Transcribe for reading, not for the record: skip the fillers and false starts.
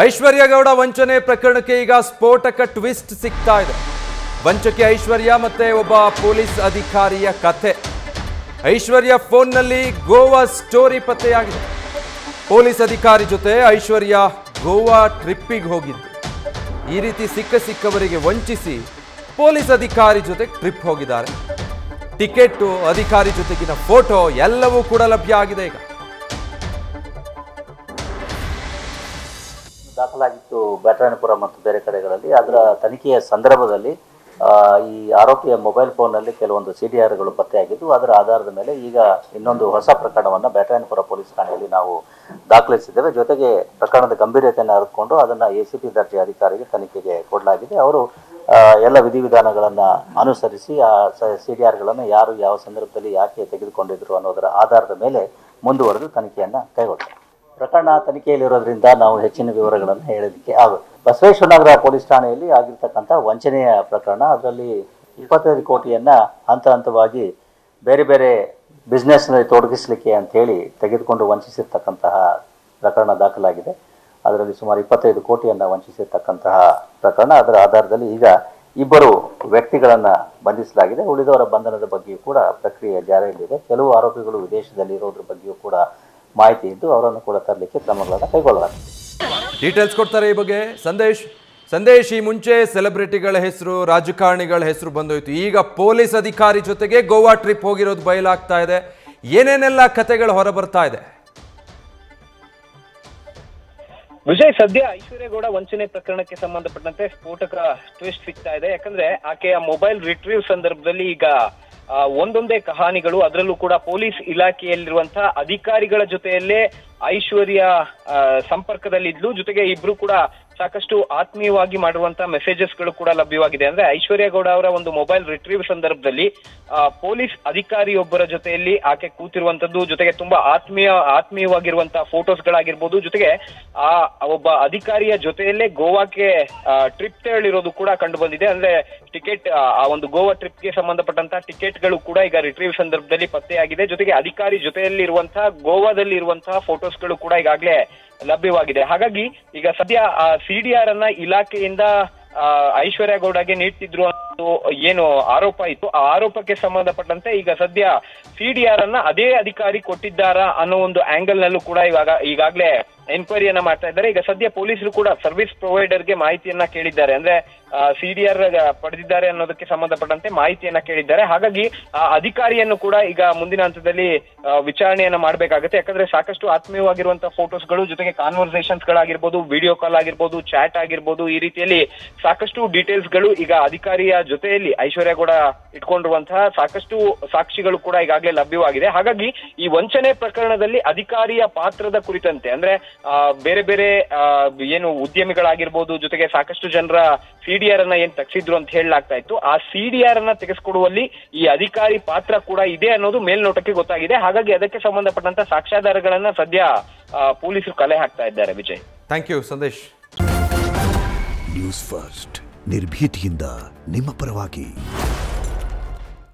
ಐಶ್ವರ್ಯ ಗೌಡ ವಂಚನೆ ಪ್ರಕರಣಕ್ಕೆ ಈಗ ಸ್ಫೋಟಕ ಟ್ವಿಸ್ಟ್ ಸಿಗ್ತಾ ಇದೆ. ವಂಚಕಿ ಐಶ್ವರ್ಯ ಮತ್ತೆ ಒಬ್ಬ ಪೊಲೀಸ್ ಅಧಿಕಾರಿಯ ಕಥೆ. ಐಶ್ವರ್ಯ ಫೋನ್ನಲ್ಲಿ ಗೋವಾ ಸ್ಟೋರಿ ಪತ್ತೆಯಾಗಿದೆ. ಪೊಲೀಸ್ ಅಧಿಕಾರಿ ಜೊತೆ ಐಶ್ವರ್ಯ ಗೋವಾ ಟ್ರಿಪ್ಪಿಗೆ ಹೋಗಿದ್ದು. ಈ ರೀತಿ ಸಿಕ್ಕವರಿಗೆ ವಂಚಿಸಿ ಪೊಲೀಸ್ ಅಧಿಕಾರಿ ಜೊತೆ ಟ್ರಿಪ್ ಹೋಗಿದ್ದಾರೆ. ಟಿಕೆಟ್, ಅಧಿಕಾರಿ ಜೊತೆಗಿನ ಫೋಟೋ ಎಲ್ಲವೂ ಕೂಡ ಲಭ್ಯ ಆಗಿದೆ. ಈಗ ದಾಖಲಾಗಿತ್ತು ಬ್ಯಾಟರಾಯನಪುರ ಮತ್ತು ಬೇರೆ ಕಡೆಗಳಲ್ಲಿ. ಅದರ ತನಿಖೆಯ ಸಂದರ್ಭದಲ್ಲಿ ಈ ಆರೋಪಿಯ ಮೊಬೈಲ್ ಫೋನ್ನಲ್ಲಿ ಕೆಲವೊಂದು CDRಗಳು ಪತ್ತೆಯಾಗಿದ್ದು, ಅದರ ಆಧಾರದ ಮೇಲೆ ಈಗ ಇನ್ನೊಂದು ಹೊಸ ಪ್ರಕರಣವನ್ನು ಬ್ಯಾಟರಾಯನಪುರ ಪೊಲೀಸ್ ಠಾಣೆಯಲ್ಲಿ ನಾವು ದಾಖಲಿಸಿದ್ದೇವೆ. ಜೊತೆಗೆ ಪ್ರಕರಣದ ಗಂಭೀರತೆಯನ್ನು ಅರಿತುಕೊಂಡು ಅದನ್ನು ACP ದರ್ಜೆ ಅಧಿಕಾರಿಗೆ ತನಿಖೆಗೆ ಕೊಡಲಾಗಿದೆ. ಅವರು ಎಲ್ಲ ವಿಧಿವಿಧಾನಗಳನ್ನು ಅನುಸರಿಸಿ ಆ CDRಗಳನ್ನು ಯಾರು ಯಾವ ಸಂದರ್ಭದಲ್ಲಿ ಯಾಕೆ ತೆಗೆದುಕೊಂಡಿದ್ರು ಅನ್ನೋದರ ಆಧಾರದ ಮೇಲೆ ಮುಂದುವರೆದು ತನಿಖೆಯನ್ನು ಕೈಗೊಳ್ತಾರೆ. ಪ್ರಕರಣ ತನಿಖೆಯಲ್ಲಿರೋದ್ರಿಂದ ನಾವು ಹೆಚ್ಚಿನ ವಿವರಗಳನ್ನು ಹೇಳೋದಕ್ಕೆ ಆಗುತ್ತೆ. ಬಸವೇಶ್ವರ ನಗರ ಪೊಲೀಸ್ ಠಾಣೆಯಲ್ಲಿ ಆಗಿರ್ತಕ್ಕಂಥ ವಂಚನೆಯ ಪ್ರಕರಣ, ಅದರಲ್ಲಿ 25 ಕೋಟಿಯನ್ನು ಹಂತ ಹಂತವಾಗಿ ಬೇರೆ ಬೇರೆ ಬಿಸ್ನೆಸ್ನಲ್ಲಿ ತೊಡಗಿಸಲಿಕ್ಕೆ ಅಂಥೇಳಿ ತೆಗೆದುಕೊಂಡು ವಂಚಿಸಿರ್ತಕ್ಕಂತಹ ಪ್ರಕರಣ ದಾಖಲಾಗಿದೆ. ಅದರಲ್ಲಿ ಸುಮಾರು 25 ಕೋಟಿಯನ್ನು ವಂಚಿಸಿರ್ತಕ್ಕಂತಹ ಪ್ರಕರಣ. ಅದರ ಆಧಾರದಲ್ಲಿ ಈಗ ಇಬ್ಬರು ವ್ಯಕ್ತಿಗಳನ್ನು ಬಂಧಿಸಲಾಗಿದೆ. ಉಳಿದವರ ಬಂಧನದ ಬಗ್ಗೆಯೂ ಕೂಡ ಪ್ರಕ್ರಿಯೆ ಜಾರಿಯಲ್ಲಿದೆ. ಕೆಲವು ಆರೋಪಿಗಳು ವಿದೇಶದಲ್ಲಿ ಇರೋದ್ರ ಬಗ್ಗೆಯೂ ಕೂಡ ಮಾಹಿತಿ ಇದ್ದು ಅವರನ್ನು ಕೂಡ ತರಲಿಕ್ಕೆ ಕ್ರಮಗಳನ್ನು ಕೈಗೊಳ್ಳಲಾಗಿದೆ. ಡೀಟೇಲ್ಸ್ ಕೊಡ್ತಾರೆ ಈ ಬಗ್ಗೆ ಸಂದೇಶ್. ಈ ಮುಂಚೆ ಸೆಲೆಬ್ರಿಟಿಗಳ ಹೆಸರು, ರಾಜಕಾರಣಿಗಳ ಹೆಸರು ಬಂದೋಯ್ತು. ಈಗ ಪೊಲೀಸ್ ಅಧಿಕಾರಿ ಜೊತೆಗೆ ಗೋವಾ ಟ್ರಿಪ್ ಹೋಗಿರೋದು ಬಯಲಾಗ್ತಾ ಇದೆ. ಏನೇನೆಲ್ಲ ಕಥೆಗಳು ಹೊರಬರ್ತಾ ಇದೆ? ವಿಜಯ್, ಸದ್ಯ ಐಶ್ವರ್ಯ ಗೌಡ ವಂಚನೆ ಪ್ರಕರಣಕ್ಕೆ ಸಂಬಂಧಪಟ್ಟಂತೆ ಸ್ಫೋಟಕ ಟ್ವಿಸ್ಟ್ ಸಿಗ್ತಾ ಇದೆ. ಯಾಕಂದ್ರೆ ಆಕೆಯ ಮೊಬೈಲ್ ರಿಟ್ರೀವ್ ಸಂದರ್ಭದಲ್ಲಿ ಈಗ ಒಂದೊಂದೇ ಕಹಾನಿಗಳು. ಅದರಲ್ಲೂ ಕೂಡ ಪೊಲೀಸ್ ಇಲಾಖೆಯಲ್ಲಿರುವಂತಹ ಅಧಿಕಾರಿಗಳ ಜೊತೆಯಲ್ಲೇ ಐಶ್ವರ್ಯ ಸಂಪರ್ಕದಲ್ಲಿದ್ಲು. ಜೊತೆಗೆ ಇಬ್ರು ಕೂಡ ಸಾಕಷ್ಟು ಆತ್ಮೀಯವಾಗಿ ಮಾಡಿರುವಂತಹ ಮೆಸೇಜಸ್ಗಳು ಕೂಡ ಲಭ್ಯವಾಗಿದೆ. ಅಂದ್ರೆ ಐಶ್ವರ್ಯ ಗೌಡ ಅವರ ಒಂದು ಮೊಬೈಲ್ ರಿಟ್ರೀವ್ ಸಂದರ್ಭದಲ್ಲಿ ಪೊಲೀಸ್ ಅಧಿಕಾರಿಯೊಬ್ಬರ ಜೊತೆಯಲ್ಲಿ ಆಕೆ ಕೂತಿರುವಂತದ್ದು, ಜೊತೆಗೆ ತುಂಬಾ ಆತ್ಮೀಯವಾಗಿರುವಂತಹ ಫೋಟೋಸ್ಗಳಾಗಿರ್ಬೋದು, ಜೊತೆಗೆ ಆ ಒಬ್ಬ ಅಧಿಕಾರಿಯ ಜೊತೆಯಲ್ಲೇ ಗೋವಾಕ್ಕೆ ಟ್ರಿಪ್ ತೆರಳಿರೋದು ಕೂಡ ಕಂಡು ಬಂದಿದೆ. ಅಂದ್ರೆ ಟಿಕೆಟ್, ಆ ಒಂದು ಗೋವಾ ಟ್ರಿಪ್ಗೆ ಸಂಬಂಧಪಟ್ಟಂತಹ ಟಿಕೆಟ್ಗಳು ಕೂಡ ಈಗ ರಿಟ್ರೀವ್ ಸಂದರ್ಭದಲ್ಲಿ ಪತ್ತೆಯಾಗಿದೆ. ಜೊತೆಗೆ ಅಧಿಕಾರಿ ಜೊತೆಯಲ್ಲಿ ಇರುವಂತಹ ಗೋವಾದಲ್ಲಿ ಇರುವಂತಹ ಫೋಟೋಸ್ಗಳು ಕೂಡ ಈಗಾಗಲೇ ಲಭ್ಯವಾಗಿದೆ. ಹಾಗಾಗಿ ಈಗ ಸದ್ಯ ಆ CDR ಅನ್ನ ಇಲಾಖೆಯಿಂದ ಐಶ್ವರ್ಯ ಗೌಡಗೆ ನೀಡ್ತಿದ್ರು ಅನ್ನೋದು ಏನು ಆರೋಪ ಇತ್ತು, ಆ ಆರೋಪಕ್ಕೆ ಸಂಬಂಧಪಟ್ಟಂತೆ ಈಗ ಸದ್ಯ CDR ಅನ್ನ ಅದೇ ಅಧಿಕಾರಿ ಕೊಟ್ಟಿದ್ದಾರಾ ಅನ್ನೋ ಒಂದು ಆಂಗಲ್ ನಲ್ಲೂ ಕೂಡ ಈಗಾಗಲೇ ಎನ್ಕ್ವೈರಿಯನ್ನ ಮಾಡ್ತಾ ಇದ್ದಾರೆ. ಈಗ ಸದ್ಯ ಪೊಲೀಸರು ಕೂಡ ಸರ್ವಿಸ್ ಪ್ರೊವೈಡರ್ಗೆ ಮಾಹಿತಿಯನ್ನ ಕೇಳಿದ್ದಾರೆ. ಅಂದ್ರೆ CDR ಪಡೆದಿದ್ದಾರೆ ಅನ್ನೋದಕ್ಕೆ ಸಂಬಂಧಪಟ್ಟಂತೆ ಮಾಹಿತಿಯನ್ನ ಕೇಳಿದ್ದಾರೆ. ಹಾಗಾಗಿ ಆ ಅಧಿಕಾರಿಯನ್ನು ಕೂಡ ಈಗ ಮುಂದಿನ ಹಂತದಲ್ಲಿ ವಿಚಾರಣೆಯನ್ನ ಮಾಡ್ಬೇಕಾಗುತ್ತೆ. ಯಾಕಂದ್ರೆ ಸಾಕಷ್ಟು ಆತ್ಮೀಯವಾಗಿರುವಂತಹ ಫೋಟೋಸ್ಗಳು, ಜೊತೆಗೆ ಕಾನ್ವರ್ಸೇಷನ್ಸ್ ಗಳಾಗಿರ್ಬೋದು, ವಿಡಿಯೋ ಕಾಲ್ ಆಗಿರ್ಬೋದು, ಚಾಟ್ ಆಗಿರ್ಬೋದು, ಈ ರೀತಿಯಲ್ಲಿ ಸಾಕಷ್ಟು ಡೀಟೇಲ್ಸ್ ಗಳು ಈಗ ಅಧಿಕಾರಿಯ ಜೊತೆಯಲ್ಲಿ ಐಶ್ವರ್ಯ ಗೌಡ ಇಟ್ಕೊಂಡಿರುವಂತಹ ಸಾಕಷ್ಟು ಸಾಕ್ಷಿಗಳು ಕೂಡ ಈಗಾಗಲೇ ಲಭ್ಯವಾಗಿದೆ. ಹಾಗಾಗಿ ಈ ವಂಚನೆ ಪ್ರಕರಣದಲ್ಲಿ ಅಧಿಕಾರಿಯ ಪಾತ್ರದ ಕುರಿತಂತೆ, ಅಂದ್ರೆ ಬೇರೆ ಬೇರೆ ಏನು ಉದ್ಯಮಿಗಳಾಗಿರ್ಬೋದು, ಜೊತೆಗೆ ಸಾಕಷ್ಟು ಜನರ CDR ಅನ್ನ ಏನ್ ತೆಗೆಸಿದ್ರು ಅಂತ ಹೇಳಲಾಗ್ತಾ ಇತ್ತು, ಆ CDR ಅನ್ನ ತೆಗೆಸ್ಕೊಡುವಲ್ಲಿ ಈ ಅಧಿಕಾರಿ ಪಾತ್ರ ಕೂಡ ಇದೆ ಅನ್ನೋದು ಮೇಲ್ನೋಟಕ್ಕೆ ಗೊತ್ತಾಗಿದೆ. ಹಾಗಾಗಿ ಅದಕ್ಕೆ ಸಂಬಂಧಪಟ್ಟಂತ ಸಾಕ್ಷ್ಯಾಧಾರಗಳನ್ನ ಸದ್ಯ ಪೊಲೀಸರು ಕಲೆ ಹಾಕ್ತಾ ಇದ್ದಾರೆ. Vijay, thank you Sandesh. News first, ನಿರ್ಭೀತಿಯಿಂದ ನಿಮ್ಮ ಪರವಾಗಿ.